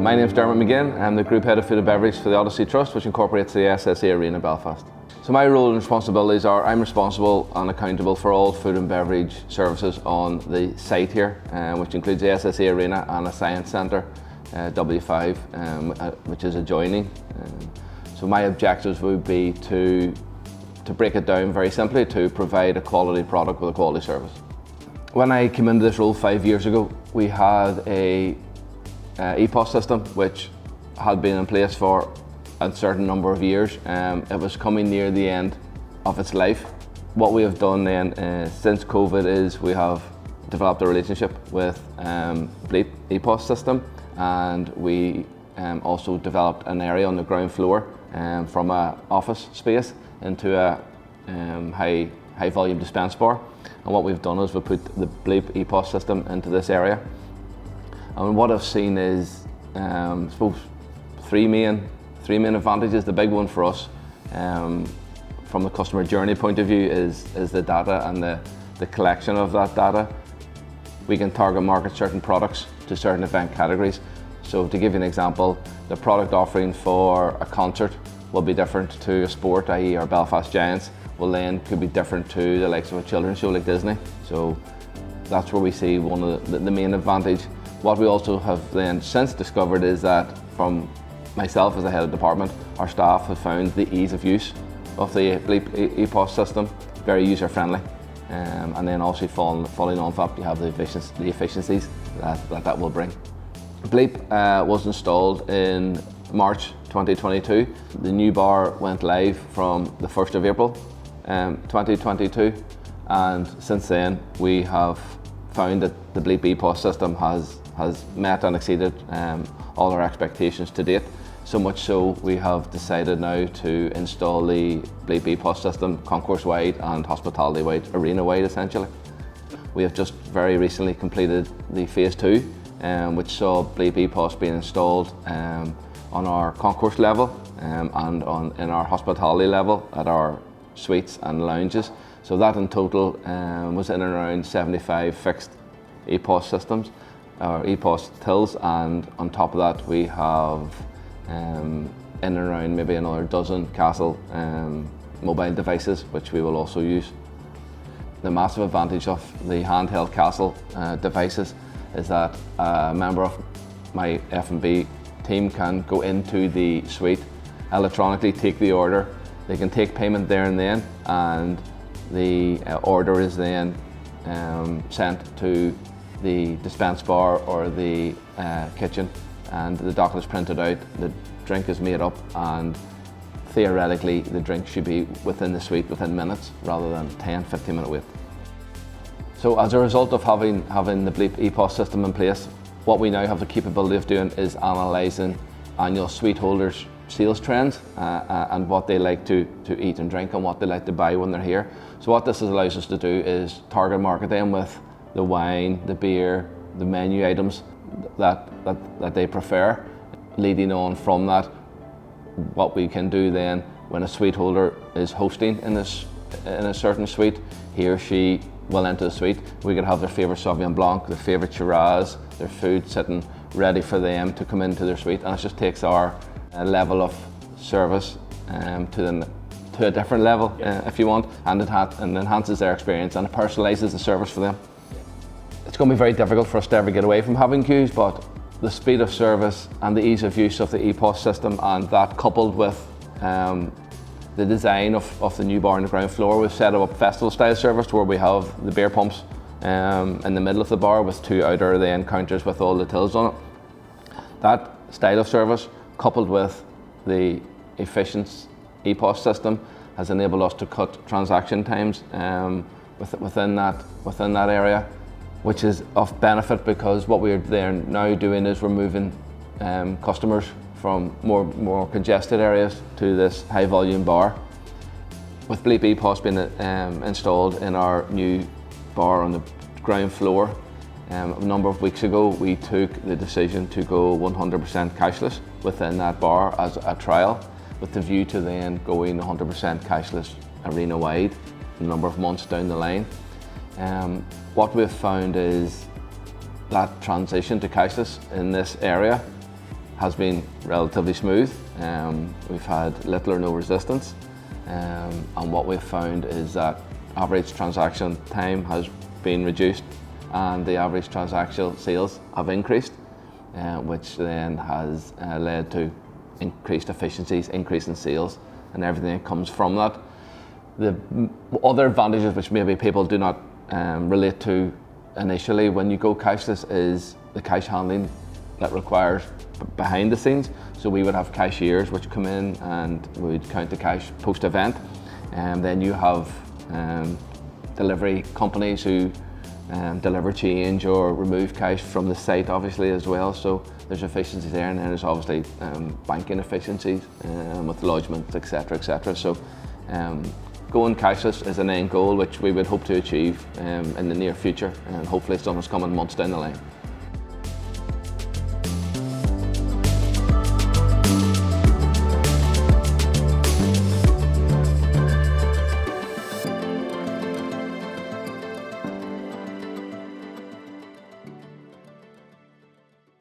My name is Dermot McGinn. I'm the Group Head of Food and Beverage for the Odyssey Trust, which incorporates the SSE Arena, Belfast. So my role and responsibilities are I'm responsible and accountable for all food and beverage services on the site here, which includes the SSE Arena and a Science Centre, W5, which is adjoining. So my objectives would be to break it down very simply, to provide a quality product with a quality service. When I came into this role 5 years ago, we had a EPOS system which had been in place for a certain number of years. It was coming near the end of its life. What we have done then since COVID is we have developed a relationship with Bleep EPOS system, and we also developed an area on the ground floor from an office space into a high volume dispense bar. And what we've done is we've put the Bleep EPOS system into this area. And what I've seen is, I suppose, three main advantages. The big one for us, from the customer journey point of view, is the data and the collection of that data. We can target market certain products to certain event categories. So to give you an example, the product offering for a concert will be different to a sport, i.e. our Belfast Giants, could be different to the likes of a children's show like Disney. So that's where we see one of the main advantage. What we also have then since discovered is that, from myself as the head of department, our staff have found the ease of use of the Bleep EPOS system very user friendly, and then also following on from that, you have the efficiencies that will bring. Bleep was installed in March 2022. The new bar went live from the 1st of April 2022, and since then we have found that the Bleep EPOS system has met and exceeded all our expectations to date. So much so we have decided now to install the Bleep EPOS system concourse-wide and hospitality-wide, arena-wide essentially. We have just very recently completed the phase 2, which saw Bleep EPOS being installed on our concourse level and in our hospitality level at our suites and lounges. So that in total was in and around 75 fixed EPOS systems, or EPOS tills, and on top of that we have in and around maybe another dozen Castle mobile devices which we will also use. The massive advantage of the handheld Castle devices is that a member of my F&B team can go into the suite, electronically take the order. They can take payment there and then, and the order is then sent to the dispense bar or the kitchen, and the docket is printed out, the drink is made up, and theoretically the drink should be within the suite within minutes rather than 10-15 minute wait. So as a result of having the Bleep EPOS system in place, what we now have the capability of doing is analysing annual suite holders' sales trends and what they like to eat and drink and what they like to buy when they're here. So what this allows us to do is target market them with the wine, the beer, the menu items that they prefer. Leading on from that, what we can do then when a suite holder is hosting in a certain suite, he or she will enter the suite. We could have their favourite Sauvignon Blanc, their favourite Shiraz, their food sitting ready for them to come into their suite, and it just takes our level of service to a different level, if you want, and it enhances their experience and it personalises the service for them. It's going to be very difficult for us to ever get away from having queues, but the speed of service and the ease of use of the EPOS system, and that coupled with the design of the new bar on the ground floor, we've set up festival style service where we have the beer pumps in the middle of the bar with two outer then counters with all the tills on it. That style of service, coupled with the efficient EPOS system, has enabled us to cut transaction times within that area, which is of benefit because what we're there now doing is we're moving customers from more congested areas to this high volume bar. With Bleep EPOS being installed in our new bar on the ground floor, a number of weeks ago we took the decision to go 100% cashless within that bar as a trial, with the view to then going 100% cashless arena wide a number of months down the line. What we've found is that transition to cashless in this area has been relatively smooth. We've had little or no resistance, and what we've found is that average transaction time has been reduced and the average transactional sales have increased, which then has led to increased efficiencies, increase in sales, and everything that comes from that. The other advantages which maybe people do not relate to initially when you go cashless is the cash handling that requires behind the scenes. So we would have cashiers which come in and would count the cash post-event, and then you have delivery companies who deliver change or remove cash from the site obviously as well. So there's efficiencies there, and then there's obviously banking efficiencies with lodgements, etc., etc. So going cashless is an end goal which we would hope to achieve in the near future, and hopefully it's something that's coming months down the line.